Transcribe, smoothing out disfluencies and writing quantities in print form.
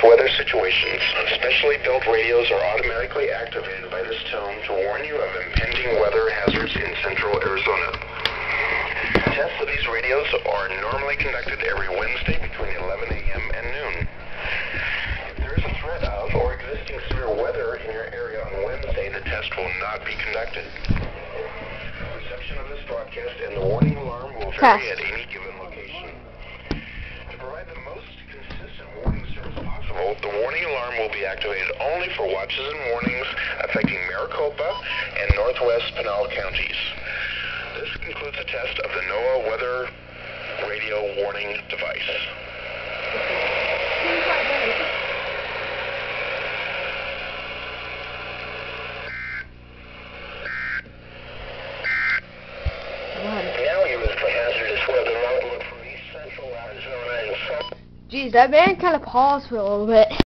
weather situations, specially built radios are automatically activated by this tone to warn you of impending weather hazards in central Arizona. Tests of these radios are normally conducted every Wednesday between 11 a.m. and noon. If there is a threat of or existing severe weather in your area on Wednesday, the test will not be conducted. Reception of this broadcast and the warning alarm will vary at any given location. To provide the most consistent warning service possible, the warning alarm will be activated only for watches and warnings affecting Maricopa and northwest Pinal counties. This concludes a test of the NOAA weather radio warning device. Now use for hazardous weather outlook for east central Arizona and south. Jeez, that man kind of paused for a little bit.